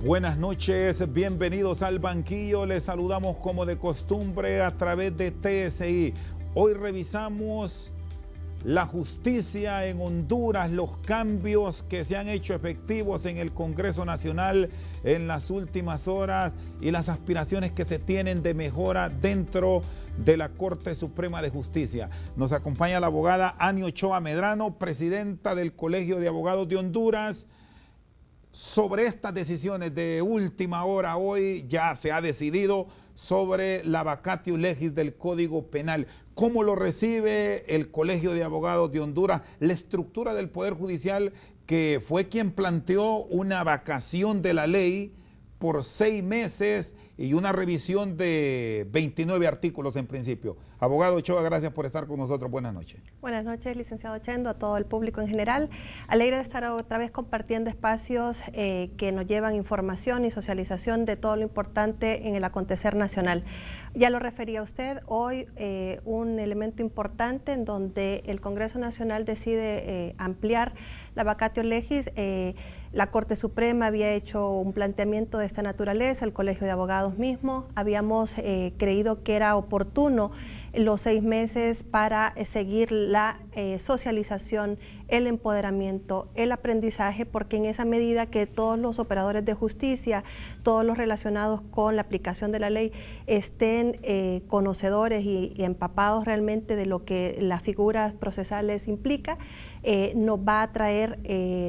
Buenas noches, bienvenidos al banquillo. Les saludamos como de costumbre a través de TSI. Hoy revisamos la justicia en Honduras, los cambios que se han hecho efectivos en el Congreso Nacional en las últimas horas y las aspiraciones que se tienen de mejora dentro de la Corte Suprema de Justicia. Nos acompaña la abogada Ani Ochoa Medrano, presidenta del Colegio de Abogados de Honduras. Sobre estas decisiones de última hora, hoy ya se ha decidido sobre la vacatio legis del Código Penal. ¿Cómo lo recibe el Colegio de Abogados de Honduras? La estructura del Poder Judicial, que fue quien planteó una vacación de la ley por 6 meses y una revisión de 29 artículos en principio. Abogado Ochoa, gracias por estar con nosotros. Buenas noches. Buenas noches, licenciado Chendo, a todo el público en general. Alegre de estar otra vez compartiendo espacios que nos llevan información y socialización de todo lo importante en el acontecer nacional. Ya lo refería usted, hoy un elemento importante en donde el Congreso Nacional decide ampliar la vacatio legis. La Corte Suprema había hecho un planteamiento de esta naturaleza, el Colegio de Abogados mismo. Habíamos creído que era oportuno los 6 meses para seguir la socialización, el empoderamiento, el aprendizaje, porque en esa medida que todos los operadores de justicia, todos los relacionados con la aplicación de la ley estén conocedores y empapados realmente de lo que las figuras procesales implica, nos va a traer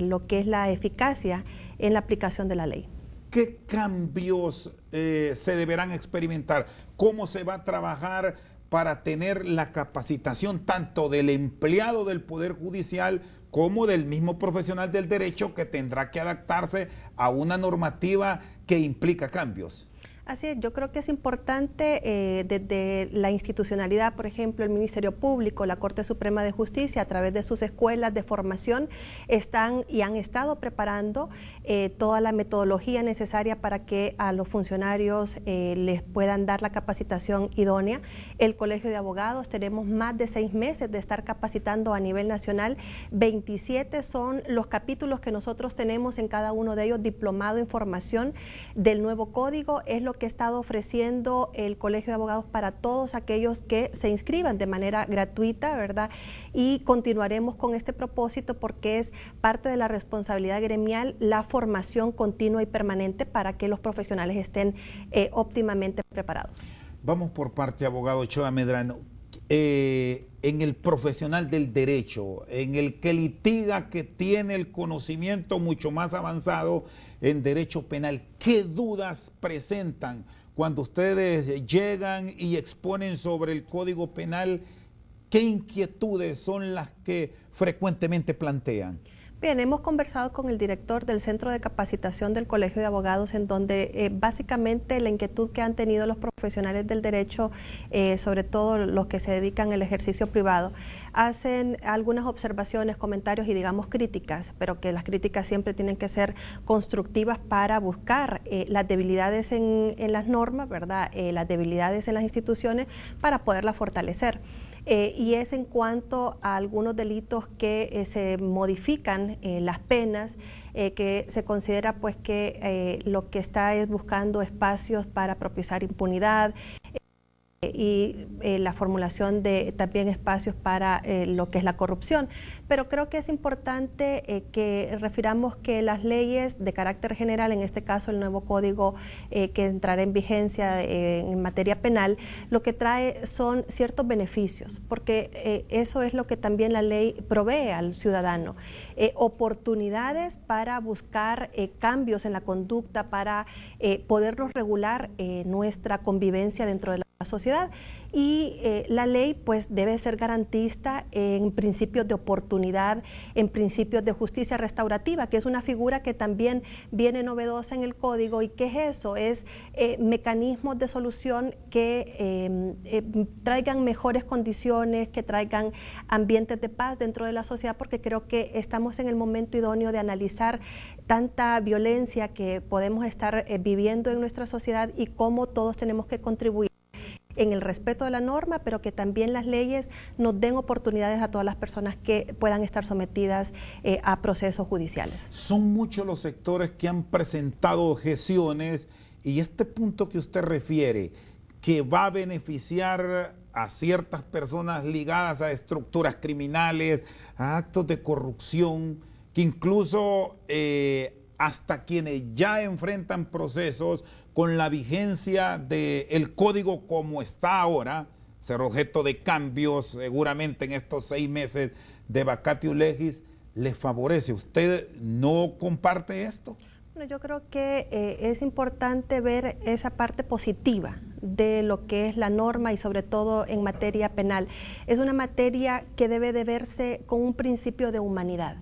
lo que es la eficacia en la aplicación de la ley. ¿Qué cambios se deberán experimentar? ¿Cómo se va a trabajar para tener la capacitación tanto del empleado del Poder Judicial como del mismo profesional del derecho que tendrá que adaptarse a una normativa que implica cambios? Así es, yo creo que es importante desde la institucionalidad, por ejemplo, el Ministerio Público, la Corte Suprema de Justicia, a través de sus escuelas de formación, están y han estado preparando toda la metodología necesaria para que a los funcionarios les puedan dar la capacitación idónea. El Colegio de Abogados, tenemos más de 6 meses de estar capacitando a nivel nacional. 27 son los capítulos que nosotros tenemos en cada uno de ellos, diplomado en formación del nuevo código. Es lo que ha estado ofreciendo el Colegio de Abogados para todos aquellos que se inscriban de manera gratuita, ¿verdad? Y continuaremos con este propósito porque es parte de la responsabilidad gremial la formación continua y permanente para que los profesionales estén óptimamente preparados. Vamos por parte, abogado Ochoa Medrano. En el profesional del derecho, en el que litiga, que tiene el conocimiento mucho más avanzado en derecho penal, ¿qué dudas presentan cuando ustedes llegan y exponen sobre el Código Penal? ¿Qué inquietudes son las que frecuentemente plantean? Bien, hemos conversado con el director del Centro de Capacitación del Colegio de Abogados, en donde básicamente la inquietud que han tenido los profesionales del derecho, sobre todo los que se dedican al ejercicio privado, hacen algunas observaciones, comentarios y digamos críticas, pero que las críticas siempre tienen que ser constructivas para buscar las debilidades en las normas, ¿verdad? Las debilidades en las instituciones para poderlas fortalecer. Y es en cuanto a algunos delitos que se modifican las penas, que se considera pues que lo que está es buscando espacios para propiciar impunidad, y la formulación de también espacios para lo que es la corrupción. Pero creo que es importante que refiramos que las leyes de carácter general, en este caso el nuevo código que entrará en vigencia en materia penal, lo que trae son ciertos beneficios, porque eso es lo que también la ley provee al ciudadano, oportunidades para buscar cambios en la conducta, para podernos regular nuestra convivencia dentro de la sociedad, y la ley pues debe ser garantista en principios de oportunidad, en principios de justicia restaurativa, que es una figura que también viene novedosa en el código. ¿Y qué es eso? Es mecanismos de solución que traigan mejores condiciones, que traigan ambientes de paz dentro de la sociedad, porque creo que estamos en el momento idóneo de analizar tanta violencia que podemos estar viviendo en nuestra sociedad y cómo todos tenemos que contribuir en el respeto de la norma, pero que también las leyes nos den oportunidades a todas las personas que puedan estar sometidas a procesos judiciales. Son muchos los sectores que han presentado objeciones y este punto que usted refiere, que va a beneficiar a ciertas personas ligadas a estructuras criminales, a actos de corrupción, que incluso hasta quienes ya enfrentan procesos con la vigencia del código como está ahora, ser objeto de cambios seguramente en estos 6 meses de vacatio legis, les favorece. ¿Usted no comparte esto? Bueno, yo creo que es importante ver esa parte positiva de lo que es la norma y sobre todo en materia penal. Es una materia que debe de verse con un principio de humanidad.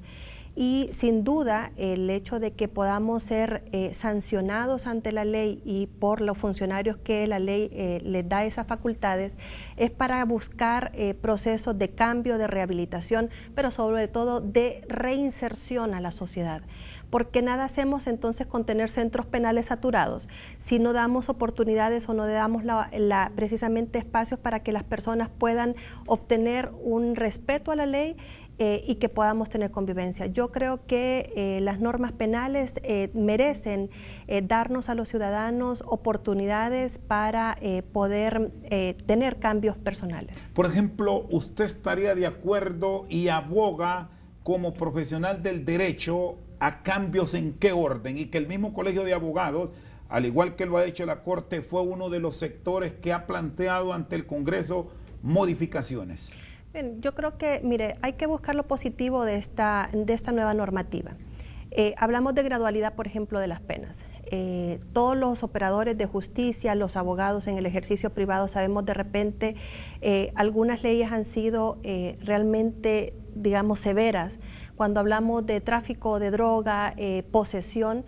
Y sin duda el hecho de que podamos ser sancionados ante la ley y por los funcionarios que la ley les da esas facultades es para buscar procesos de cambio, de rehabilitación, pero sobre todo de reinserción a la sociedad. Porque nada hacemos entonces con tener centros penales saturados si no damos oportunidades o no damos precisamente espacios para que las personas puedan obtener un respeto a la ley y que podamos tener convivencia. Yo creo que las normas penales merecen darnos a los ciudadanos oportunidades para poder tener cambios personales. Por ejemplo, ¿usted estaría de acuerdo y aboga como profesional del derecho a cambios en qué orden? Y que el mismo Colegio de Abogados, al igual que lo ha hecho la Corte, fue uno de los sectores que ha planteado ante el Congreso modificaciones. Bien, yo creo que, mire, hay que buscar lo positivo de esta nueva normativa. Hablamos de gradualidad, por ejemplo, de las penas. Todos los operadores de justicia, los abogados en el ejercicio privado, sabemos de repente algunas leyes han sido realmente, digamos, severas. Cuando hablamos de tráfico de droga, posesión,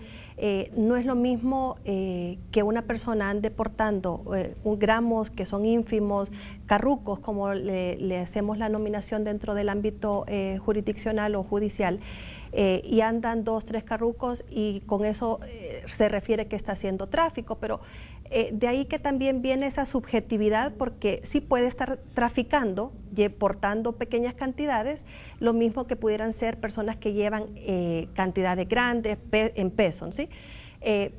no es lo mismo que una persona ande portando gramos que son ínfimos, carrucos, como le hacemos la nominación dentro del ámbito jurisdiccional o judicial, y andan 2, 3 carrucos y con eso se refiere que está haciendo tráfico, pero de ahí que también viene esa subjetividad, porque sí puede estar traficando, portando pequeñas cantidades, lo mismo que pudieran ser personas que llevan cantidades grandes en pesos, ¿sí?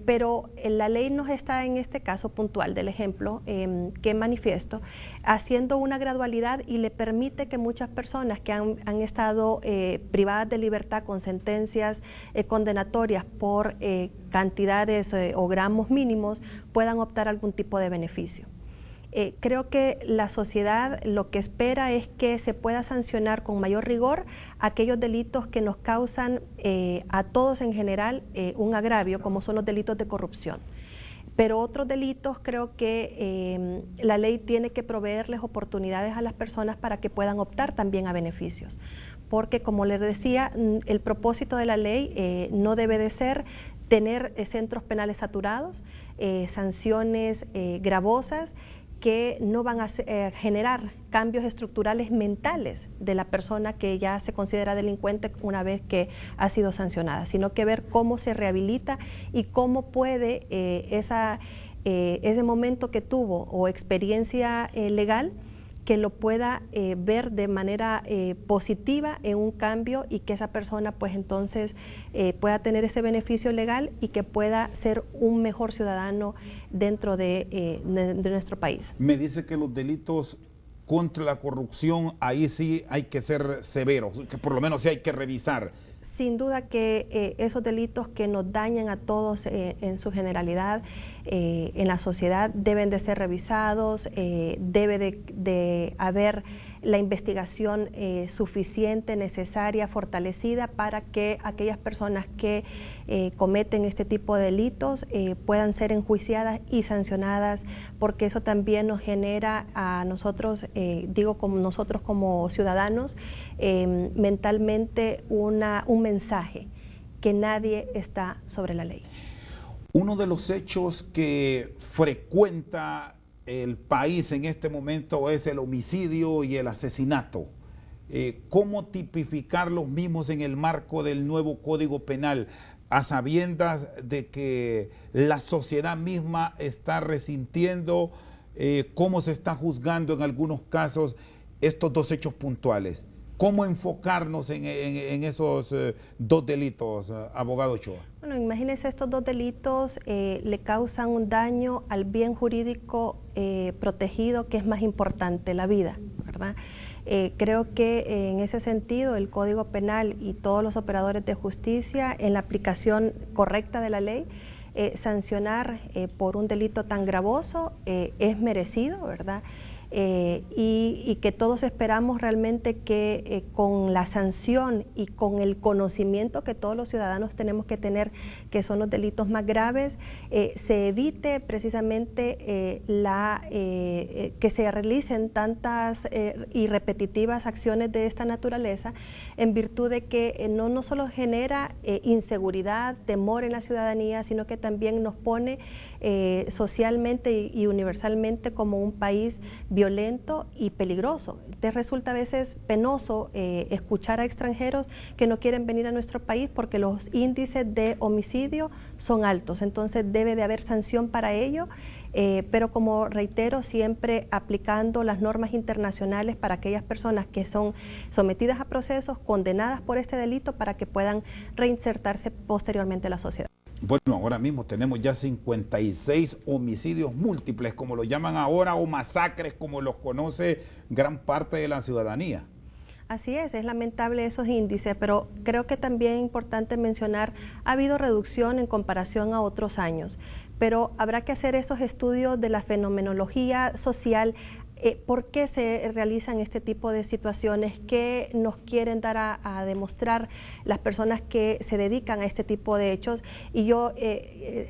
Pero la ley nos está en este caso puntual del ejemplo que manifiesto, haciendo una gradualidad y le permite que muchas personas que han estado privadas de libertad con sentencias condenatorias por cantidades o gramos mínimos puedan optar a algún tipo de beneficio. Creo que la sociedad lo que espera es que se pueda sancionar con mayor rigor aquellos delitos que nos causan a todos en general un agravio, como son los delitos de corrupción. Pero otros delitos creo que la ley tiene que proveerles oportunidades a las personas para que puedan optar también a beneficios. Porque, como les decía, el propósito de la ley no debe de ser tener centros penales saturados, sanciones gravosas, que no van a generar cambios estructurales mentales de la persona que ya se considera delincuente una vez que ha sido sancionada, sino que ver cómo se rehabilita y cómo puede ese momento que tuvo o experiencia legal, que lo pueda ver de manera positiva en un cambio y que esa persona pues entonces pueda tener ese beneficio legal y que pueda ser un mejor ciudadano dentro de nuestro país. Me dice que los delitos contra la corrupción, ahí sí hay que ser severos, que por lo menos sí hay que revisar. Sin duda que esos delitos que nos dañan a todos en su generalidad en la sociedad deben de ser revisados, debe de haber la investigación suficiente, necesaria, fortalecida para que aquellas personas que cometen este tipo de delitos puedan ser enjuiciadas y sancionadas, porque eso también nos genera a nosotros, nosotros como ciudadanos, mentalmente un mensaje que nadie está sobre la ley. Uno de los hechos que frecuenta el país en este momento es el homicidio y el asesinato. ¿Cómo tipificar los mismos en el marco del nuevo Código Penal, a sabiendas de que la sociedad misma está resintiendo cómo se está juzgando en algunos casos estos dos hechos puntuales. ¿Cómo enfocarnos en esos dos delitos, abogado Ochoa? Bueno, imagínense, estos dos delitos le causan un daño al bien jurídico protegido, que es más importante, la vida, ¿verdad? Creo que en ese sentido el Código Penal y todos los operadores de justicia, en la aplicación correcta de la ley, sancionar por un delito tan gravoso es merecido, ¿verdad? Y que todos esperamos realmente que con la sanción y con el conocimiento que todos los ciudadanos tenemos que tener, que son los delitos más graves, se evite precisamente que se realicen tantas y repetitivas acciones de esta naturaleza, en virtud de que no solo genera inseguridad, temor en la ciudadanía, sino que también nos pone socialmente y universalmente como un país violento y peligroso. Te resulta a veces penoso escuchar a extranjeros que no quieren venir a nuestro país porque los índices de homicidio son altos, entonces debe de haber sanción para ello, pero como reitero, siempre aplicando las normas internacionales para aquellas personas que son sometidas a procesos, condenadas por este delito, para que puedan reinsertarse posteriormente en la sociedad. Bueno, ahora mismo tenemos ya 56 homicidios múltiples, como lo llaman ahora, o masacres, como los conoce gran parte de la ciudadanía. Así es lamentable esos índices, pero creo que también es importante mencionar, ha habido reducción en comparación a otros años, pero habrá que hacer esos estudios de la fenomenología social. ¿Por qué se realizan este tipo de situaciones? ¿Qué nos quieren dar a demostrar las personas que se dedican a este tipo de hechos? Y yo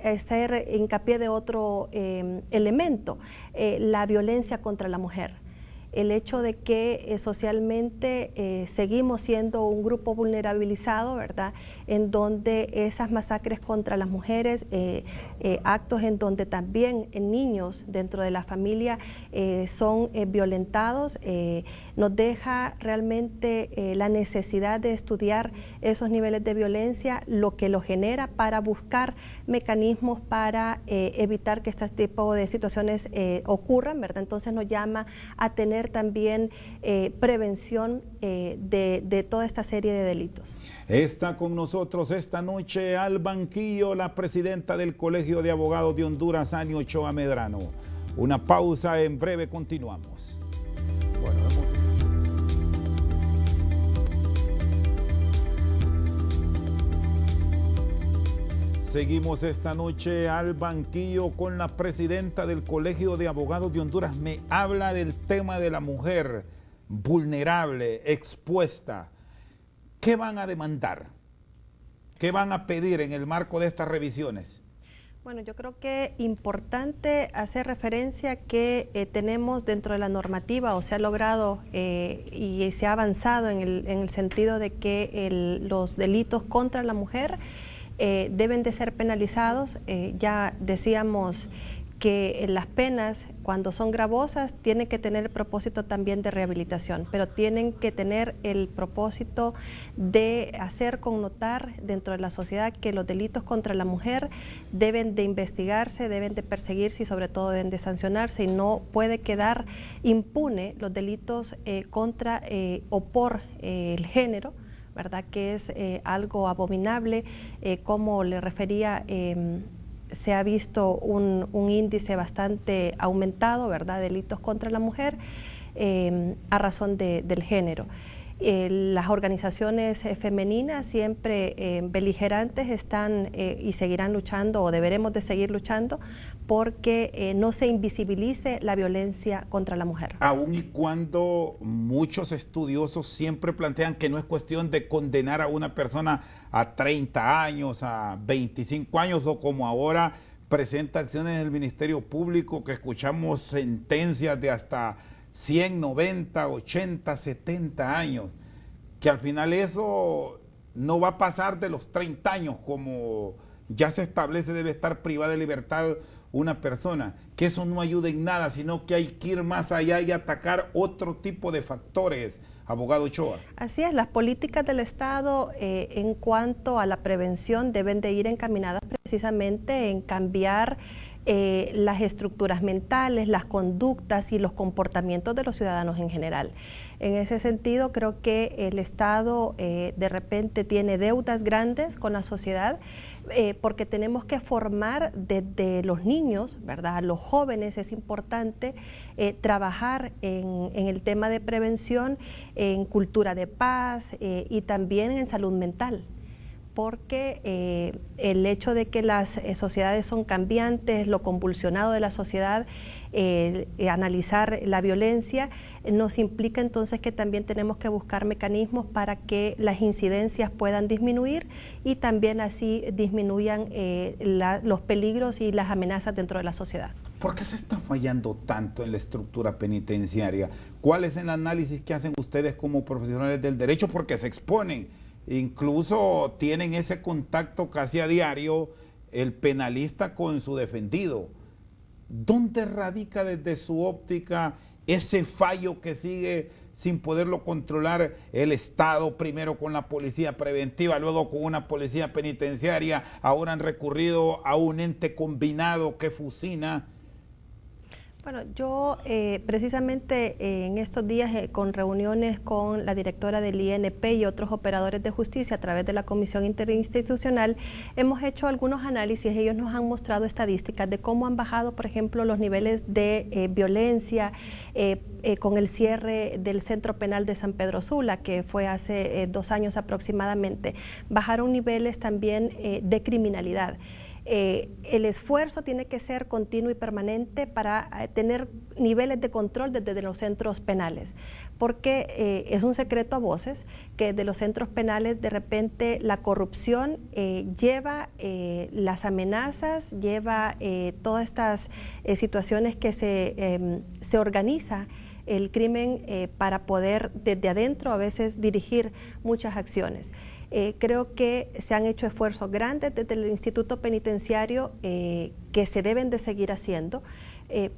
hacer hincapié de otro elemento, la violencia contra la mujer. El hecho de que socialmente seguimos siendo un grupo vulnerabilizado, ¿verdad? En donde esas masacres contra las mujeres, actos en donde también niños dentro de la familia son violentados, nos deja realmente la necesidad de estudiar esos niveles de violencia, lo que lo genera, para buscar mecanismos para evitar que este tipo de situaciones ocurran, ¿verdad? Entonces nos llama a tener también prevención de toda esta serie de delitos. Está con nosotros esta noche al banquillo la presidenta del Colegio de Abogados de Honduras, Ani Ochoa Medrano. Una pausa, en breve continuamos. Bueno, seguimos esta noche al banquillo con la presidenta del Colegio de Abogados de Honduras. Me habla del tema de la mujer vulnerable, expuesta. ¿Qué van a demandar? ¿Qué van a pedir en el marco de estas revisiones? Bueno, yo creo que es importante hacer referencia que tenemos dentro de la normativa, o se ha logrado y se ha avanzado en el sentido de que los delitos contra la mujer deben de ser penalizados. Ya decíamos que las penas, cuando son gravosas, tienen que tener el propósito también de rehabilitación, pero tienen que tener el propósito de hacer connotar dentro de la sociedad que los delitos contra la mujer deben de investigarse, deben de perseguirse y sobre todo deben de sancionarse, y no puede quedar impune los delitos contra o por el género, ¿verdad? Que es algo abominable, como le refería. Se ha visto un índice bastante aumentado, ¿verdad?, delitos contra la mujer a razón del género. Las organizaciones femeninas, siempre beligerantes, están y seguirán luchando, o deberemos de seguir luchando, porque no se invisibilice la violencia contra la mujer. Aun y cuando muchos estudiosos siempre plantean que no es cuestión de condenar a una persona a 30 años, a 25 años, o como ahora presenta acciones del Ministerio Público, que escuchamos sentencias de hasta 100, 90, 80, 70 años, que al final eso no va a pasar de los 30 años, como ya se establece, debe estar privada de libertad una persona, que eso no ayuda en nada, sino que hay que ir más allá y atacar otro tipo de factores, abogado Ochoa. Así es, las políticas del Estado en cuanto a la prevención deben de ir encaminadas precisamente en cambiar las estructuras mentales, las conductas y los comportamientos de los ciudadanos en general. En ese sentido, creo que el Estado de repente tiene deudas grandes con la sociedad, porque tenemos que formar desde los niños, ¿verdad? Los jóvenes es importante trabajar en el tema de prevención, en cultura de paz y también en salud mental, porque el hecho de que las sociedades son cambiantes, lo convulsionado de la sociedad, analizar la violencia, nos implica entonces que también tenemos que buscar mecanismos para que las incidencias puedan disminuir y también así disminuyan los peligros y las amenazas dentro de la sociedad. ¿Por qué se está fallando tanto en la estructura penitenciaria? ¿Cuál es el análisis que hacen ustedes como profesionales del derecho? Porque se exponen, incluso tienen ese contacto casi a diario el penalista con su defendido. ¿Dónde radica desde su óptica ese fallo que sigue sin poderlo controlar el Estado, primero con la policía preventiva, luego con una policía penitenciaria, ahora han recurrido a un ente combinado que fusina? Bueno, yo precisamente en estos días con reuniones con la directora del INP y otros operadores de justicia a través de la Comisión Interinstitucional, hemos hecho algunos análisis. Ellos nos han mostrado estadísticas de cómo han bajado, por ejemplo, los niveles de violencia con el cierre del Centro Penal de San Pedro Sula, que fue hace 2 años aproximadamente. Bajaron niveles también de criminalidad. El esfuerzo tiene que ser continuo y permanente para tener niveles de control desde los centros penales, porque es un secreto a voces que desde los centros penales de repente la corrupción lleva las amenazas, lleva todas estas situaciones que se organiza el crimen para poder desde adentro a veces dirigir muchas acciones. Creo que se han hecho esfuerzos grandes desde el Instituto Penitenciario que se deben de seguir haciendo,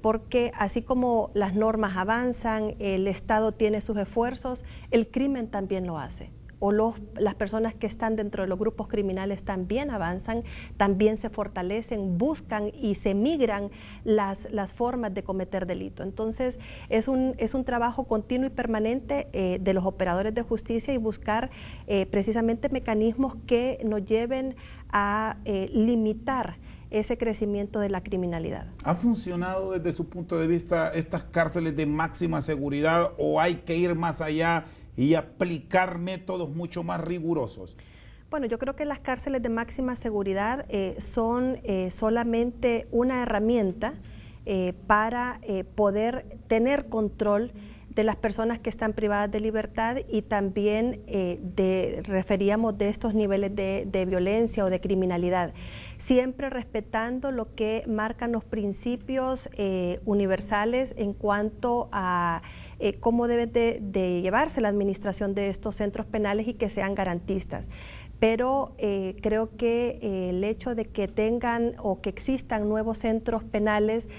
porque así como las normas avanzan, el Estado tiene sus esfuerzos, el crimen también lo hace. O las personas que están dentro de los grupos criminales también avanzan, también se fortalecen, buscan y se migran las formas de cometer delito. Entonces, es un trabajo continuo y permanente de los operadores de justicia y buscar precisamente mecanismos que nos lleven a limitar ese crecimiento de la criminalidad. ¿Ha funcionado desde su punto de vista estas cárceles de máxima seguridad o hay que ir más allá y aplicar métodos mucho más rigurosos? Bueno, yo creo que las cárceles de máxima seguridad son solamente una herramienta para poder tener control de las personas que están privadas de libertad y también referíamos de estos niveles de violencia o de criminalidad, siempre respetando lo que marcan los principios universales en cuanto a cómo debe de llevarse la administración de estos centros penales y que sean garantistas. Pero creo que el hecho de que tengan o que existan nuevos centros penales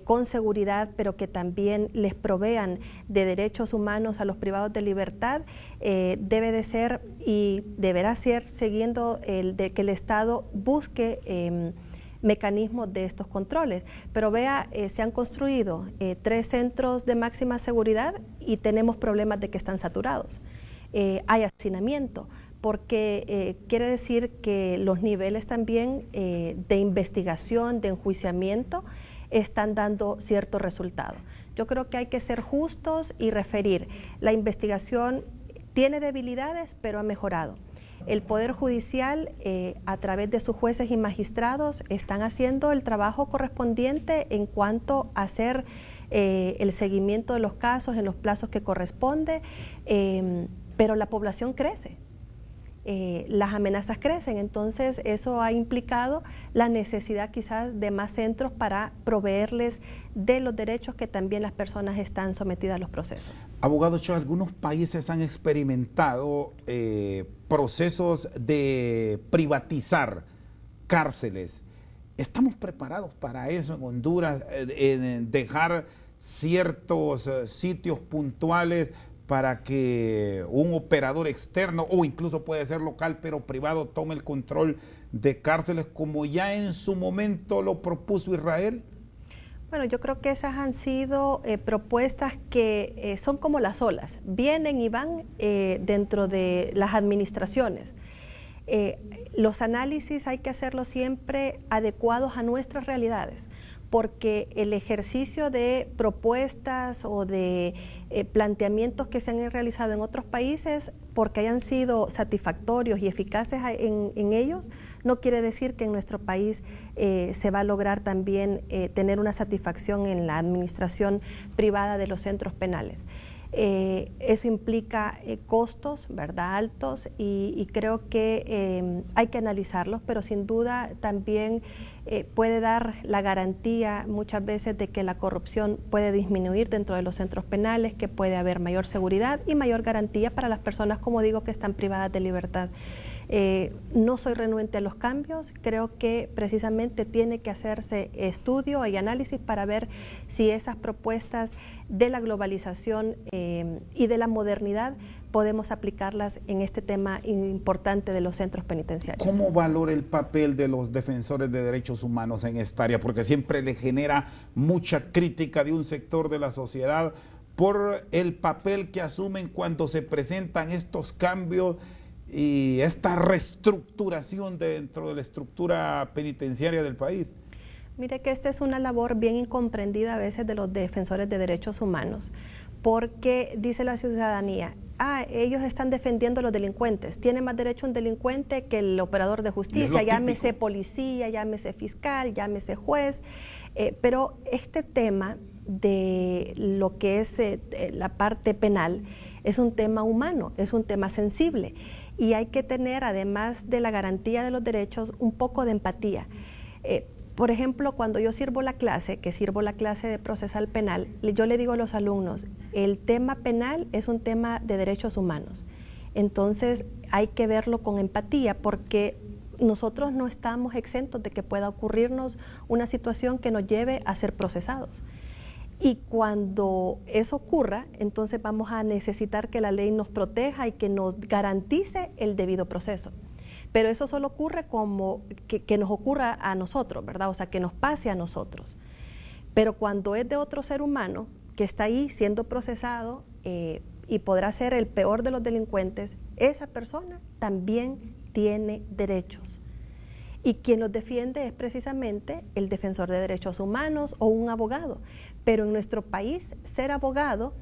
con seguridad, pero que también les provean de derechos humanos a los privados de libertad, debe de ser y deberá ser siguiendo de que el Estado busque mecanismos de estos controles. Pero vea, se han construido 3 centros de máxima seguridad y tenemos problemas de que están saturados. Hay hacinamiento, porque quiere decir que los niveles también de investigación, de enjuiciamiento, están dando cierto resultado. Yo creo que hay que ser justos y referir. La investigación tiene debilidades, pero ha mejorado. El Poder Judicial, a través de sus jueces y magistrados, están haciendo el trabajo correspondiente en cuanto a hacer el seguimiento de los casos en los plazos que corresponde, pero la población crece. Las amenazas crecen, entonces eso ha implicado la necesidad quizás de más centros para proveerles de los derechos que también las personas están sometidas a los procesos. Abogado Cho, algunos países han experimentado procesos de privatizar cárceles. ¿Estamos preparados para eso en Honduras, en dejar ciertos sitios puntuales para que un operador externo o incluso puede ser local pero privado tome el control de cárceles como ya en su momento lo propuso Israel? Bueno, yo creo que esas han sido propuestas que son como las olas, vienen y van dentro de las administraciones. Los análisis hay que hacerlos siempre adecuados a nuestras realidades, porque el ejercicio de propuestas o de planteamientos que se han realizado en otros países, porque hayan sido satisfactorios y eficaces en ellos, no quiere decir que en nuestro país se va a lograr también tener una satisfacción en la administración privada de los centros penales. Eso implica costos, ¿verdad?, altos, y creo que hay que analizarlos, pero sin duda también puede dar la garantía muchas veces de que la corrupción puede disminuir dentro de los centros penales, que puede haber mayor seguridad y mayor garantía para las personas, como digo, que están privadas de libertad. No soy renuente a los cambios, creo que precisamente tiene que hacerse estudio y análisis para ver si esas propuestas de la globalización y de la modernidad podemos aplicarlas en este tema importante de los centros penitenciarios. ¿Cómo valora el papel de los defensores de derechos humanos en esta área? Porque siempre le genera mucha crítica de un sector de la sociedad por el papel que asumen cuando se presentan estos cambios y esta reestructuración dentro de la estructura penitenciaria del país. Mire que esta es una labor bien incomprendida a veces de los defensores de derechos humanos, porque dice la ciudadanía, ellos están defendiendo a los delincuentes, tiene más derecho un delincuente que el operador de justicia, llámese policía, llámese fiscal, llámese juez, pero este tema de lo que es la parte penal es un tema humano, es un tema sensible, y hay que tener, además de la garantía de los derechos, un poco de empatía. Por ejemplo, cuando yo sirvo la clase de procesal penal, yo le digo a los alumnos, el tema penal es un tema de derechos humanos. Entonces hay que verlo con empatía, porque nosotros no estamos exentos de que pueda ocurrirnos una situación que nos lleve a ser procesados. Y cuando eso ocurra, entonces vamos a necesitar que la ley nos proteja y que nos garantice el debido proceso. Pero eso solo ocurre como que nos ocurra a nosotros, ¿verdad? O sea, que nos pase a nosotros. Pero cuando es de otro ser humano que está ahí siendo procesado y podrá ser el peor de los delincuentes, esa persona también tiene derechos. Y quien los defiende es precisamente el defensor de derechos humanos o un abogado. Pero en nuestro país, ser abogado,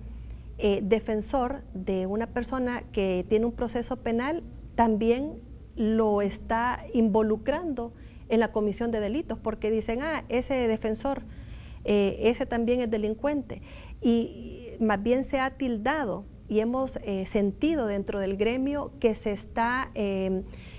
defensor de una persona que tiene un proceso penal, también lo está involucrando en la comisión de delitos, porque dicen, ese defensor, ese también es delincuente. Y más bien se ha tildado y hemos sentido dentro del gremio que se está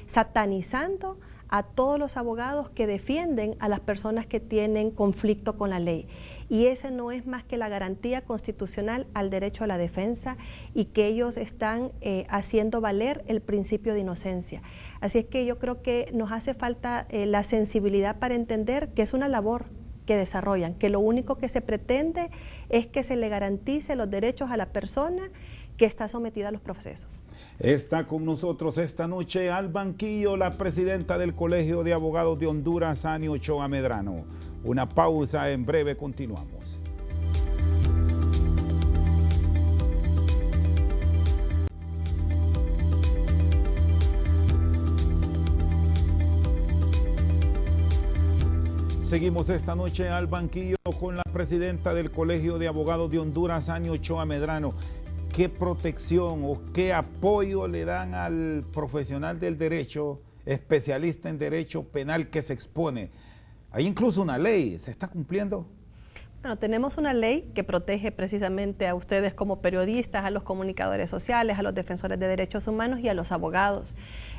satanizando a todos los abogados que defienden a las personas que tienen conflicto con la ley. Y ese no es más que la garantía constitucional al derecho a la defensa, y que ellos están haciendo valer el principio de inocencia. Así es que yo creo que nos hace falta la sensibilidad para entender que es una labor que desarrollan, que lo único que se pretende es que se le garantice los derechos a la persona que está sometida a los procesos. Está con nosotros esta noche al banquillo la presidenta del Colegio de Abogados de Honduras, Ani Ochoa Medrano. Una pausa, en breve continuamos. Seguimos esta noche al banquillo con la presidenta del Colegio de Abogados de Honduras, Ani Ochoa Medrano. ¿Qué protección o qué apoyo le dan al profesional del derecho, especialista en derecho penal que se expone? Hay incluso una ley, ¿se está cumpliendo? Bueno, tenemos una ley que protege precisamente a ustedes como periodistas, a los comunicadores sociales, a los defensores de derechos humanos y a los abogados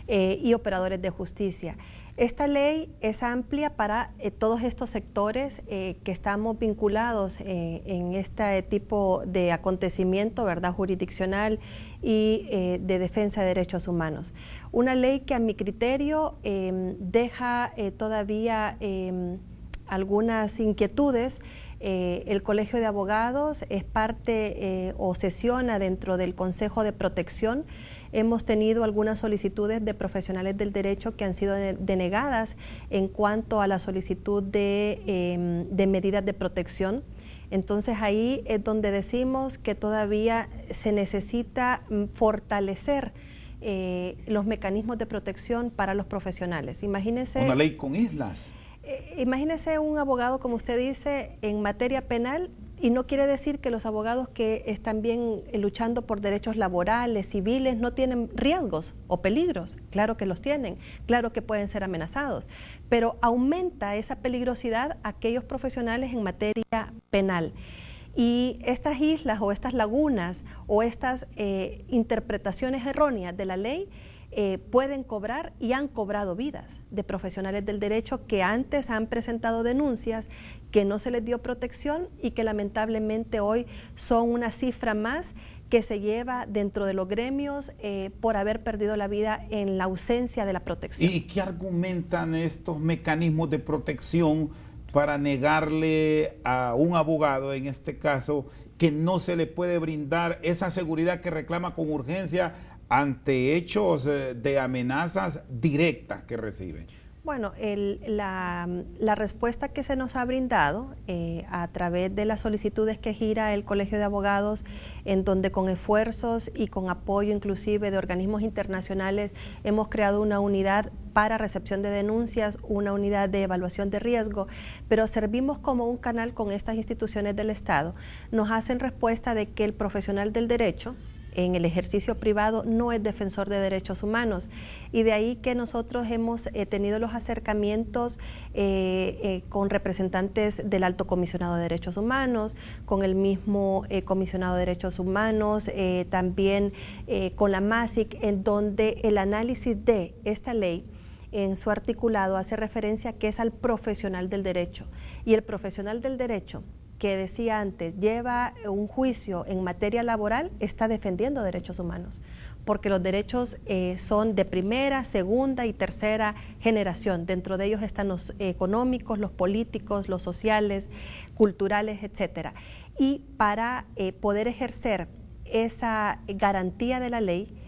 y operadores de justicia. Esta ley es amplia para todos estos sectores que estamos vinculados en este tipo de acontecimiento, ¿verdad?, jurisdiccional y de defensa de derechos humanos. Una ley que a mi criterio deja todavía algunas inquietudes El Colegio de Abogados es parte o sesiona dentro del Consejo de Protección. Hemos tenido algunas solicitudes de profesionales del derecho que han sido denegadas en cuanto a la solicitud de medidas de protección. Entonces ahí es donde decimos que todavía se necesita fortalecer los mecanismos de protección para los profesionales. Imagínese una ley con islas. Imagínese un abogado, como usted dice, en materia penal, y no quiere decir que los abogados que están bien luchando por derechos laborales, civiles, no tienen riesgos o peligros. Claro que los tienen, claro que pueden ser amenazados, pero aumenta esa peligrosidad aquellos profesionales en materia penal. Y estas islas o estas lagunas o estas interpretaciones erróneas de la ley pueden cobrar y han cobrado vidas de profesionales del derecho que antes han presentado denuncias, que no se les dio protección y que lamentablemente hoy son una cifra más que se lleva dentro de los gremios por haber perdido la vida en la ausencia de la protección. ¿Y qué argumentan estos mecanismos de protección para negarle a un abogado, en este caso, que no se le puede brindar esa seguridad que reclama con urgencia ante hechos de amenazas directas que reciben? Bueno, la respuesta que se nos ha brindado a través de las solicitudes que gira el Colegio de Abogados, en donde con esfuerzos y con apoyo inclusive de organismos internacionales hemos creado una unidad para recepción de denuncias, una unidad de evaluación de riesgo, pero servimos como un canal con estas instituciones del Estado. Nos hacen respuesta de que el profesional del derecho en el ejercicio privado no es defensor de derechos humanos, y de ahí que nosotros hemos tenido los acercamientos con representantes del Alto Comisionado de Derechos Humanos, con el mismo Comisionado de Derechos Humanos, también con la MASIC, en donde el análisis de esta ley en su articulado hace referencia que es al profesional del derecho, y el profesional del derecho que decía antes, lleva un juicio en materia laboral, está defendiendo derechos humanos, porque los derechos son de primera, segunda y tercera generación. Dentro de ellos están los económicos, los políticos, los sociales, culturales, etcétera. Y para poder ejercer esa garantía de la ley,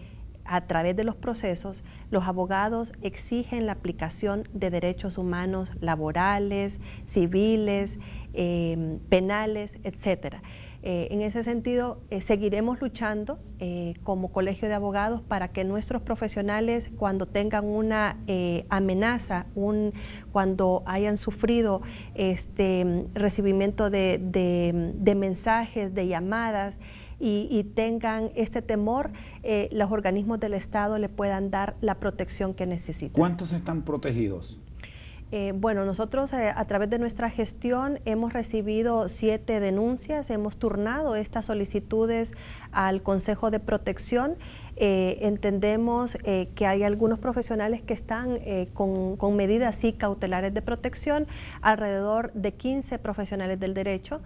a través de los procesos, los abogados exigen la aplicación de derechos humanos laborales, civiles, penales, etcétera. En ese sentido, seguiremos luchando como Colegio de Abogados para que nuestros profesionales, cuando tengan una amenaza, cuando hayan sufrido recibimiento de mensajes, de llamadas, y tengan este temor, los organismos del Estado le puedan dar la protección que necesitan. ¿Cuántos están protegidos? Bueno, nosotros a través de nuestra gestión hemos recibido 7 denuncias, hemos turnado estas solicitudes al Consejo de Protección. Entendemos que hay algunos profesionales que están con medidas sí cautelares de protección, alrededor de 15 profesionales del derecho,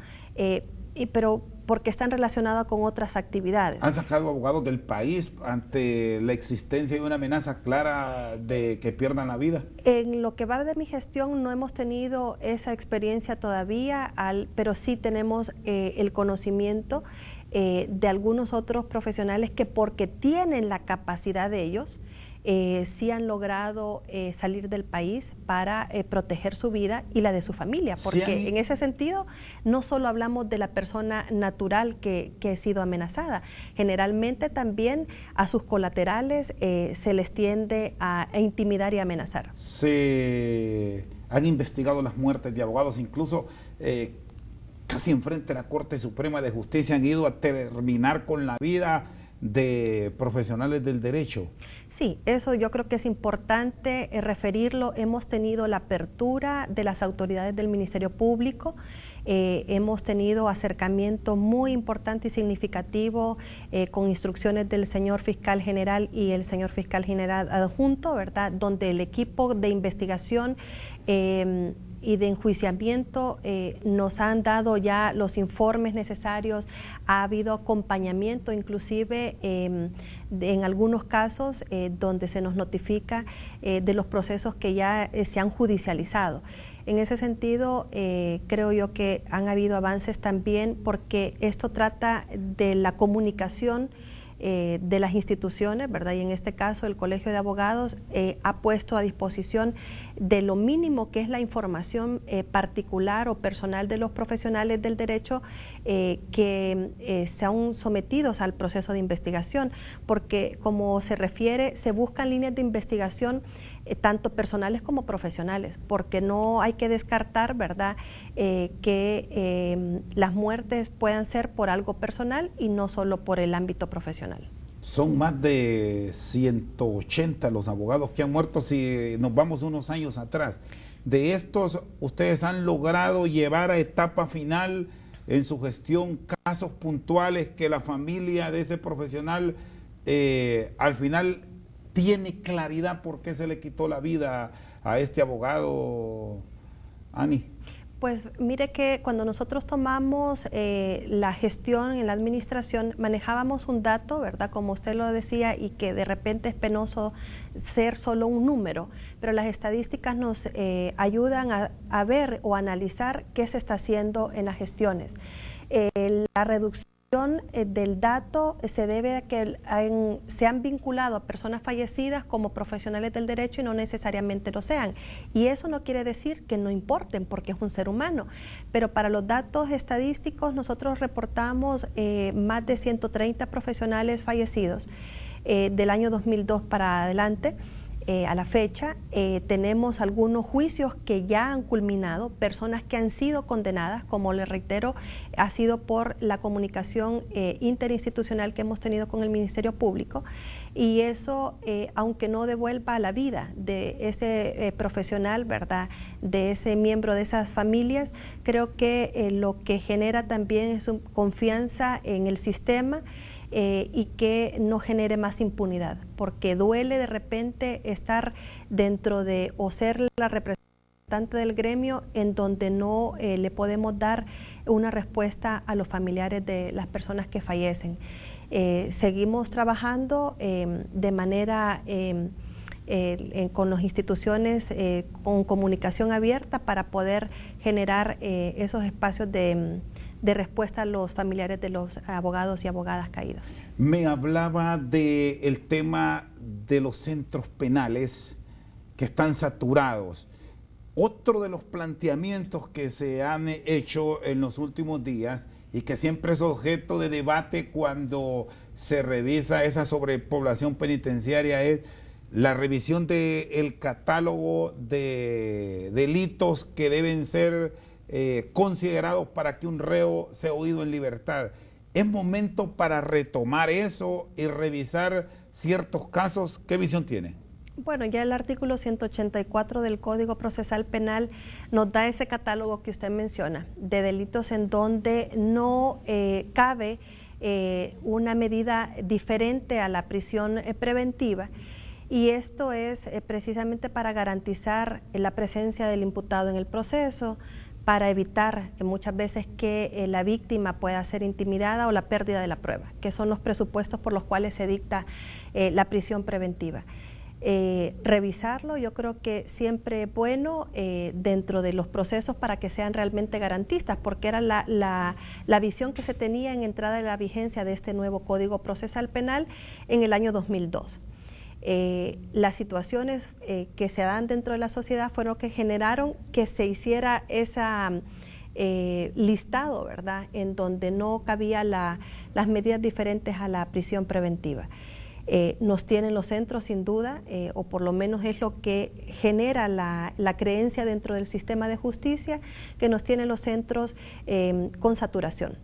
pero porque están relacionados con otras actividades. ¿Han sacado abogados del país ante la existencia de una amenaza clara de que pierdan la vida? En lo que va de mi gestión no hemos tenido esa experiencia todavía, pero sí tenemos el conocimiento de algunos otros profesionales que, porque tienen la capacidad de ellos, sí han logrado salir del país para proteger su vida y la de su familia, porque en ese sentido no solo hablamos de la persona natural que ha sido amenazada, generalmente también a sus colaterales se les tiende a intimidar y amenazar. Se han investigado las muertes de abogados, incluso casi enfrente de la Corte Suprema de Justicia han ido a terminar con la vida de profesionales del derecho. Sí, eso yo creo que es importante referirlo. Hemos tenido la apertura de las autoridades del Ministerio Público, hemos tenido acercamiento muy importante y significativo con instrucciones del señor fiscal general y el señor fiscal general adjunto, ¿verdad?, donde el equipo de investigación y de enjuiciamiento nos han dado ya los informes necesarios, ha habido acompañamiento inclusive en algunos casos donde se nos notifica de los procesos que ya se han judicializado. En ese sentido, creo yo que han habido avances también porque esto trata de la comunicación de las instituciones, ¿verdad? Y en este caso el Colegio de Abogados ha puesto a disposición de lo mínimo que es la información particular o personal de los profesionales del derecho que sean sometidos al proceso de investigación, porque como se refiere, se buscan líneas de investigación tanto personales como profesionales, porque no hay que descartar, ¿verdad?, que las muertes puedan ser por algo personal y no solo por el ámbito profesional. Son más de 180 los abogados que han muerto si nos vamos unos años atrás. De estos, ¿ustedes han logrado llevar a etapa final en su gestión casos puntuales que la familia de ese profesional al final tiene claridad por qué se le quitó la vida a este abogado, Ani? Pues mire que cuando nosotros tomamos la gestión en la administración, manejábamos un dato, ¿verdad?, como usted lo decía, y que de repente es penoso ser solo un número, pero las estadísticas nos ayudan a ver o analizar qué se está haciendo en las gestiones. La reducción del dato se debe a que se han vinculado a personas fallecidas como profesionales del derecho y no necesariamente lo sean. Y eso no quiere decir que no importen porque es un ser humano. Pero para los datos estadísticos nosotros reportamos más de 130 profesionales fallecidos del año 2002 para adelante. A la fecha tenemos algunos juicios que ya han culminado, personas que han sido condenadas, como les reitero, ha sido por la comunicación interinstitucional que hemos tenido con el Ministerio Público, y eso, aunque no devuelva la vida de ese profesional, ¿verdad?, de ese miembro de esas familias, creo que lo que genera también es confianza en el sistema, y que no genere más impunidad, porque duele de repente estar dentro de o ser la representante del gremio en donde no le podemos dar una respuesta a los familiares de las personas que fallecen. Seguimos trabajando de manera con las instituciones con comunicación abierta para poder generar esos espacios de respuesta a los familiares de los abogados y abogadas caídos. Me hablaba del tema de los centros penales que están saturados. Otro de los planteamientos que se han hecho en los últimos días y que siempre es objeto de debate cuando se revisa esa sobrepoblación penitenciaria es la revisión del catálogo de delitos que deben ser considerados para que un reo sea oído en libertad. ¿Es momento para retomar eso y revisar ciertos casos? ¿Qué visión tiene? Bueno, ya el artículo 184 del Código Procesal Penal nos da ese catálogo que usted menciona, de delitos en donde no cabe una medida diferente a la prisión preventiva. Y esto es precisamente para garantizar la presencia del imputado en el proceso, para evitar muchas veces que la víctima pueda ser intimidada o la pérdida de la prueba, que son los presupuestos por los cuales se dicta la prisión preventiva. Revisarlo yo creo que siempre es bueno dentro de los procesos para que sean realmente garantistas, porque era la visión que se tenía en entrada de la vigencia de este nuevo Código Procesal Penal en el año 2002. Las situaciones que se dan dentro de la sociedad fueron que generaron que se hiciera esa listado, ¿verdad?, en donde no cabía las medidas diferentes a la prisión preventiva. Nos tienen los centros sin duda, o por lo menos es lo que genera la creencia dentro del sistema de justicia, que nos tienen los centros con saturación.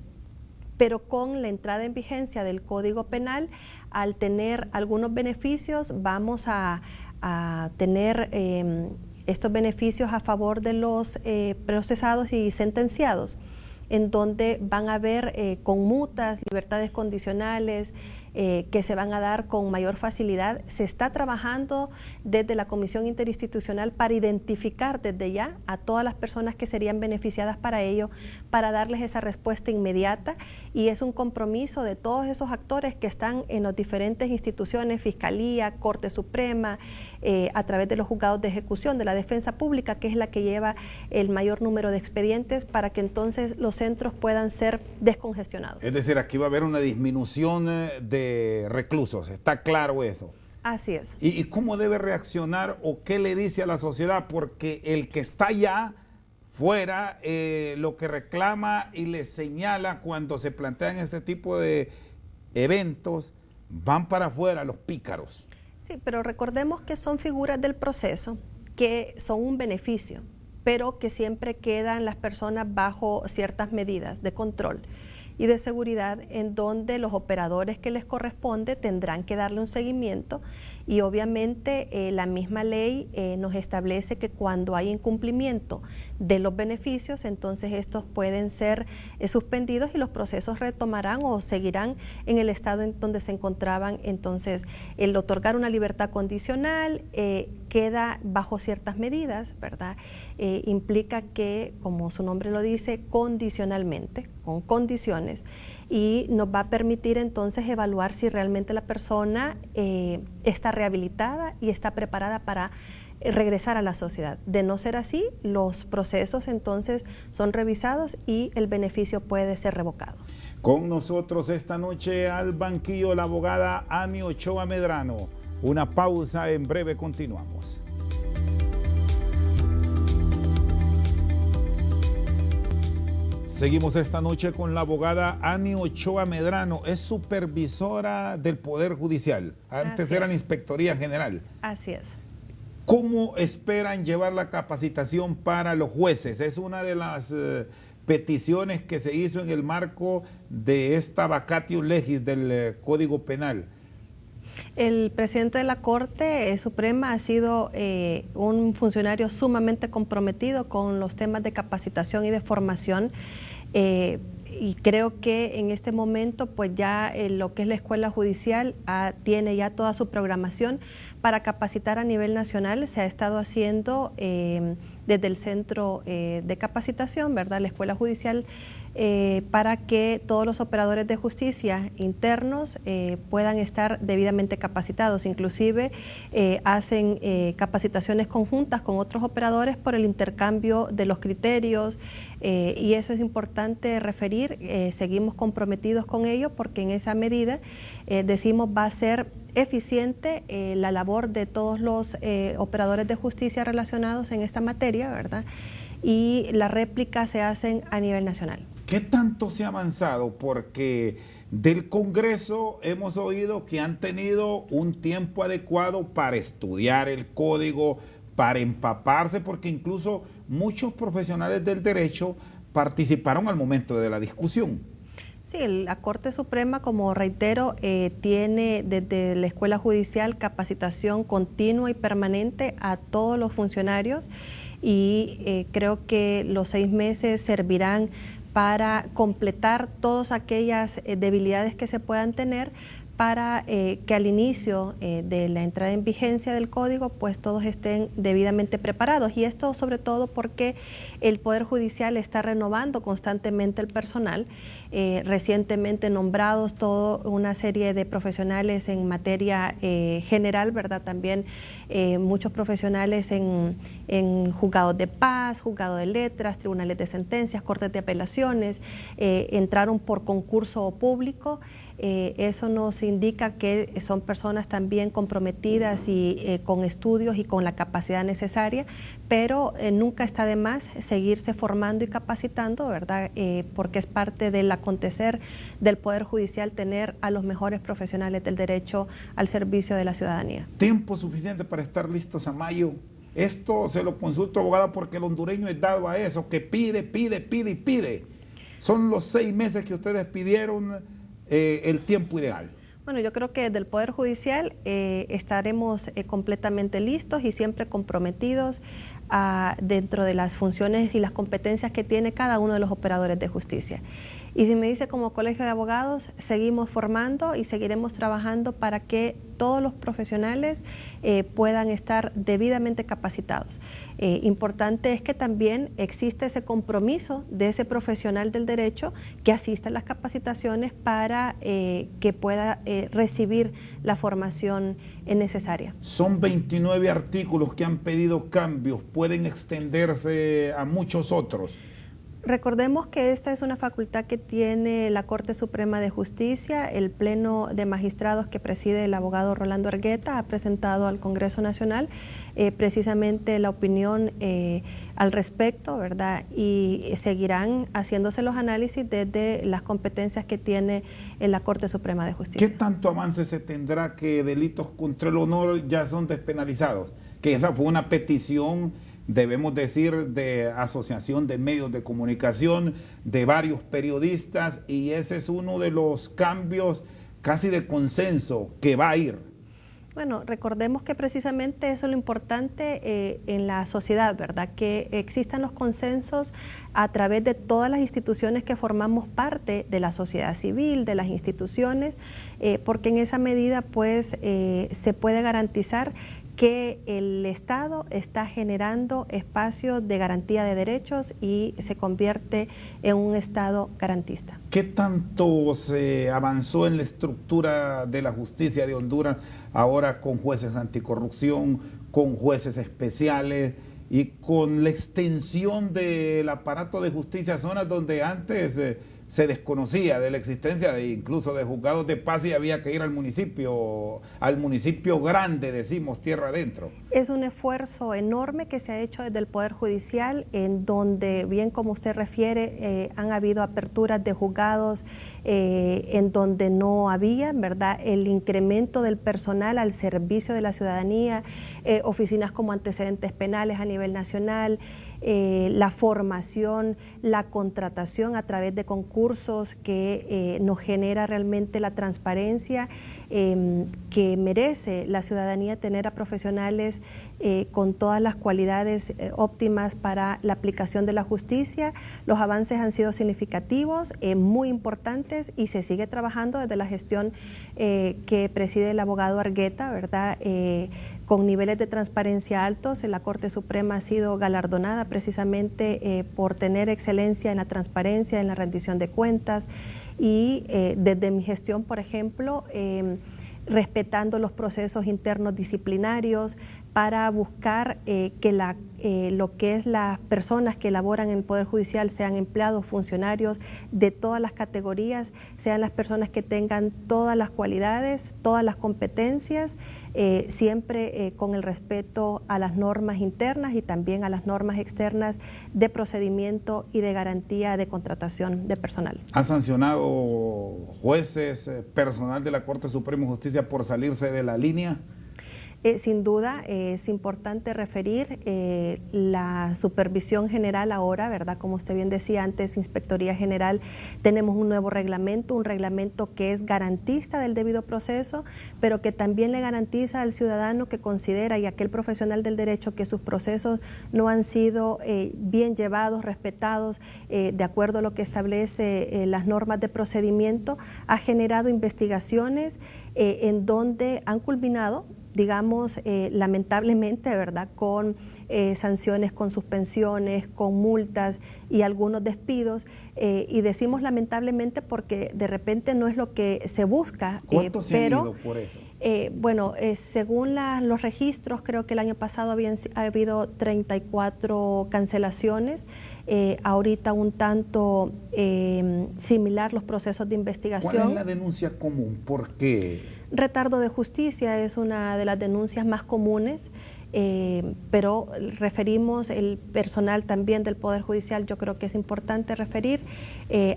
Pero con la entrada en vigencia del Código Penal, al tener algunos beneficios, vamos a tener estos beneficios a favor de los procesados y sentenciados, en donde van a haber conmutas, libertades condicionales, que se van a dar con mayor facilidad. Se está trabajando desde la Comisión Interinstitucional para identificar desde ya a todas las personas que serían beneficiadas para ello, para darles esa respuesta inmediata, y es un compromiso de todos esos actores que están en las diferentes instituciones, Fiscalía, Corte Suprema, a través de los juzgados de ejecución de la defensa pública, que es la que lleva el mayor número de expedientes, para que entonces los centros puedan ser descongestionados. Es decir, aquí va a haber una disminución de reclusos, ¿está claro eso? Así es. ¿Y cómo debe reaccionar o qué le dice a la sociedad? Porque el que está allá fuera, lo que reclama y le señala cuando se plantean este tipo de eventos, van para afuera los pícaros. Sí, pero recordemos que son figuras del proceso que son un beneficio, pero que siempre quedan las personas bajo ciertas medidas de control y de seguridad, en donde los operadores que les corresponde tendrán que darle un seguimiento, y obviamente la misma ley nos establece que cuando hay incumplimiento de los beneficios, entonces estos pueden ser suspendidos y los procesos retomarán o seguirán en el estado en donde se encontraban. Entonces, el otorgar una libertad condicional queda bajo ciertas medidas, ¿verdad? Implica que, como su nombre lo dice, condicionalmente, con condiciones, y nos va a permitir entonces evaluar si realmente la persona está rehabilitada y está preparada para regresar a la sociedad. De no ser así, los procesos entonces son revisados y el beneficio puede ser revocado. Con nosotros esta noche al banquillo la abogada Ani Ochoa Medrano. Una pausa, en breve continuamos. Seguimos esta noche con la abogada Ani Ochoa Medrano, es supervisora del Poder Judicial, antes era la Inspectoría General. Así es. ¿Cómo esperan llevar la capacitación para los jueces? Es una de las peticiones que se hizo en el marco de esta vacatio legis del Código Penal. El presidente de la Corte Suprema ha sido un funcionario sumamente comprometido con los temas de capacitación y de formación, y creo que en este momento pues ya lo que es la Escuela Judicial tiene ya toda su programación para capacitar a nivel nacional. Se ha estado haciendo desde el centro de capacitación, ¿verdad?, la Escuela Judicial, para que todos los operadores de justicia internos puedan estar debidamente capacitados. Inclusive hacen capacitaciones conjuntas con otros operadores por el intercambio de los criterios, y eso es importante referir. Seguimos comprometidos con ello porque en esa medida decimos va a ser eficiente la labor de todos los operadores de justicia relacionados en esta materia, ¿verdad? Y las réplicas se hacen a nivel nacional. ¿Qué tanto se ha avanzado? Porque del Congreso hemos oído que han tenido un tiempo adecuado para estudiar el código, para empaparse, porque incluso muchos profesionales del derecho participaron al momento de la discusión. Sí, la Corte Suprema, como reitero, tiene desde la Escuela Judicial capacitación continua y permanente a todos los funcionarios, y creo que los 6 meses servirán para completar todas aquellas debilidades que se puedan tener, para que al inicio de la entrada en vigencia del código pues todos estén debidamente preparados. Y esto sobre todo porque el Poder Judicial está renovando constantemente el personal, recientemente nombrados toda una serie de profesionales en materia general, ¿verdad? También muchos profesionales en juzgados de paz, juzgados de letras, tribunales de sentencias, cortes de apelaciones, entraron por concurso público. Eso nos indica que son personas también comprometidas y con estudios y con la capacidad necesaria, pero nunca está de más seguirse formando y capacitando, ¿verdad? Porque es parte del acontecer del Poder Judicial tener a los mejores profesionales del derecho al servicio de la ciudadanía. ¿Tiempo suficiente para estar listos a mayo? Esto se lo consulto, abogada, porque el hondureño es dado a eso, que pide, pide, pide y pide. Son los 6 meses que ustedes pidieron el tiempo ideal. Bueno, yo creo que desde el Poder Judicial estaremos completamente listos y siempre comprometidos dentro de las funciones y las competencias que tiene cada uno de los operadores de justicia. Y si me dice, como Colegio de Abogados, seguimos formando y seguiremos trabajando para que todos los profesionales puedan estar debidamente capacitados. Importante es que también existe ese compromiso de ese profesional del derecho que asista a las capacitaciones para que pueda recibir la formación necesaria. Son 29 artículos que han pedido cambios, pueden extenderse a muchos otros. Recordemos que esta es una facultad que tiene la Corte Suprema de Justicia. El Pleno de Magistrados que preside el abogado Rolando Argueta ha presentado al Congreso Nacional precisamente la opinión al respecto, ¿verdad? Y seguirán haciéndose los análisis desde las competencias que tiene la Corte Suprema de Justicia. ¿Qué tanto avance se tendrá que delitos contra el honor ya son despenalizados? Que esa fue una petición, debemos decir, de asociación de medios de comunicación, de varios periodistas, y ese es uno de los cambios casi de consenso que va a ir. Bueno, recordemos que precisamente eso es lo importante en la sociedad, ¿verdad? Que existan los consensos a través de todas las instituciones que formamos parte de la sociedad civil, de las instituciones, porque en esa medida pues se puede garantizar que el Estado está generando espacios de garantía de derechos y se convierte en un Estado garantista. ¿Qué tanto se avanzó en la estructura de la justicia de Honduras ahora con jueces anticorrupción, con jueces especiales y con la extensión del aparato de justicia a zonas donde antes se desconocía de la existencia de incluso de juzgados de paz y había que ir al municipio grande, decimos, tierra adentro? Es un esfuerzo enorme que se ha hecho desde el Poder Judicial, en donde, bien como usted refiere, han habido aperturas de juzgados en donde no había, ¿verdad?, el incremento del personal al servicio de la ciudadanía, oficinas como antecedentes penales a nivel nacional, la formación, la contratación a través de concursos que nos genera realmente la transparencia que merece la ciudadanía, tener a profesionales con todas las cualidades óptimas para la aplicación de la justicia. Los avances han sido significativos, muy importantes, y se sigue trabajando desde la gestión que preside el abogado Argueta, ¿verdad?, con niveles de transparencia altos. La Corte Suprema ha sido galardonada precisamente por tener excelencia en la transparencia, en la rendición de cuentas, y desde mi gestión, por ejemplo, respetando los procesos internos disciplinarios para buscar que lo que es las personas que laboran en el Poder Judicial sean empleados, funcionarios de todas las categorías, sean las personas que tengan todas las cualidades, todas las competencias, siempre con el respeto a las normas internas y también a las normas externas de procedimiento y de garantía de contratación de personal. ¿Han sancionado jueces, personal de la Corte Suprema de Justicia por salirse de la línea? Sin duda es importante referir la supervisión general ahora, ¿verdad? Como usted bien decía antes, Inspectoría General, tenemos un nuevo reglamento, un reglamento que es garantista del debido proceso, pero que también le garantiza al ciudadano que considera, y a aquel profesional del derecho, que sus procesos no han sido bien llevados, respetados, de acuerdo a lo que establece las normas de procedimiento, ha generado investigaciones en donde han culminado, digamos, lamentablemente, ¿verdad?, con sanciones, con suspensiones, con multas y algunos despidos. Y decimos lamentablemente porque de repente no es lo que se busca. ¿Cuántos se han ido por eso? Bueno, según los registros, creo que el año pasado ha habido 34 cancelaciones. Ahorita un tanto similar los procesos de investigación. ¿Cuál es la denuncia común? ¿Por qué? Retardo de justicia es una de las denuncias más comunes, pero referimos el personal también del Poder Judicial, yo creo que es importante referir,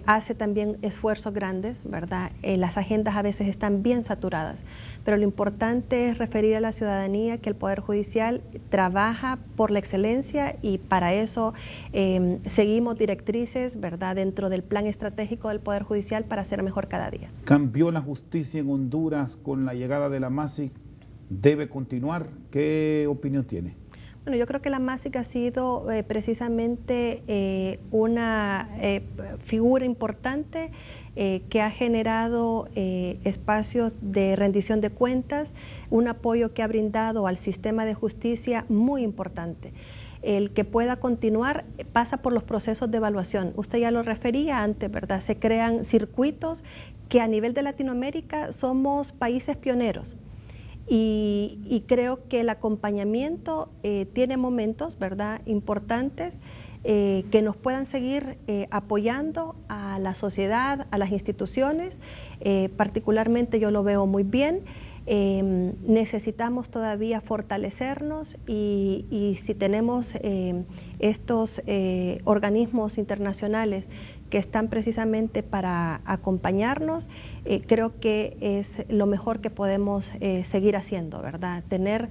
hace también esfuerzos grandes, ¿verdad? Las agendas a veces están bien saturadas, pero lo importante es referir a la ciudadanía que el Poder Judicial trabaja por la excelencia, y para eso seguimos directrices, ¿verdad?, dentro del plan estratégico del Poder Judicial para ser mejor cada día. ¿Cambió la justicia en Honduras con la llegada de la MASIC? ¿Debe continuar? ¿Qué opinión tiene? Bueno, yo creo que la MASIC ha sido precisamente una figura importante que ha generado espacios de rendición de cuentas, un apoyo que ha brindado al sistema de justicia muy importante. El que pueda continuar pasa por los procesos de evaluación. Usted ya lo refería antes, ¿verdad? Se crean circuitos que a nivel de Latinoamérica somos países pioneros. Y creo que el acompañamiento tiene momentos, ¿verdad?, importantes que nos puedan seguir apoyando a la sociedad, a las instituciones. Particularmente yo lo veo muy bien. Necesitamos todavía fortalecernos y si tenemos estos organismos internacionales que están precisamente para acompañarnos, creo que es lo mejor que podemos seguir haciendo, ¿verdad? Tener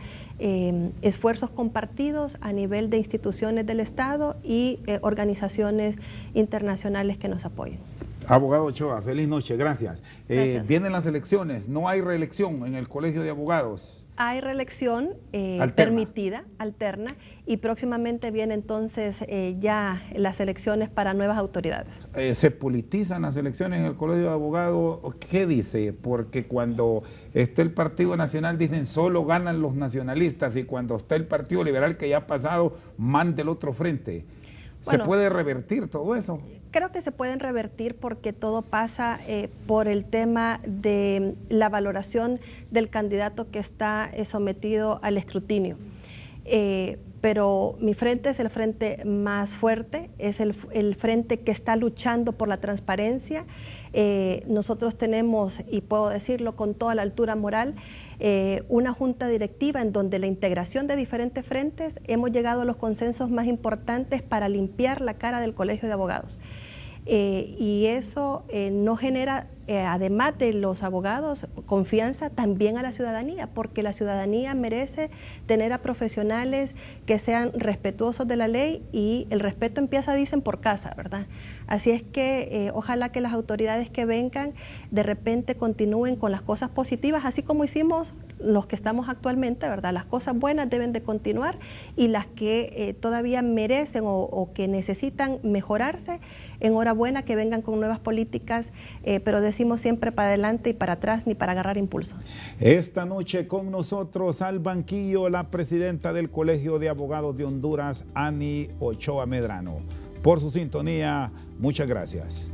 esfuerzos compartidos a nivel de instituciones del Estado y organizaciones internacionales que nos apoyen. Abogado Ochoa, feliz noche, gracias. Gracias. Vienen las elecciones, no hay reelección en el Colegio de Abogados. Hay reelección permitida, alterna, y próximamente vienen entonces ya las elecciones para nuevas autoridades. ¿Se politizan las elecciones en el Colegio de Abogados? ¿Qué dice? Porque cuando está el Partido Nacional dicen solo ganan los nacionalistas y cuando está el Partido Liberal que ya ha pasado, manda el otro frente. Bueno, ¿se puede revertir todo eso? Creo que se pueden revertir porque todo pasa por el tema de la valoración del candidato que está sometido al escrutinio. Pero mi frente es el frente más fuerte, es el frente que está luchando por la transparencia. Nosotros tenemos, y puedo decirlo con toda la altura moral, una junta directiva en donde la integración de diferentes frentes hemos llegado a los consensos más importantes para limpiar la cara del Colegio de Abogados. Y eso no genera, además de los abogados, confianza también a la ciudadanía, porque la ciudadanía merece tener a profesionales que sean respetuosos de la ley y el respeto empieza, dicen, por casa, ¿verdad? Así es que ojalá que las autoridades que vengan de repente continúen con las cosas positivas, así como hicimos los que estamos actualmente, ¿verdad? Las cosas buenas deben de continuar y las que todavía merecen o que necesitan mejorarse, enhorabuena que vengan con nuevas políticas, pero decimos siempre para adelante y para atrás, ni para agarrar impulso. Esta noche con nosotros al banquillo la presidenta del Colegio de Abogados de Honduras, Annie Ochoa Medrano. Por su sintonía, muchas gracias.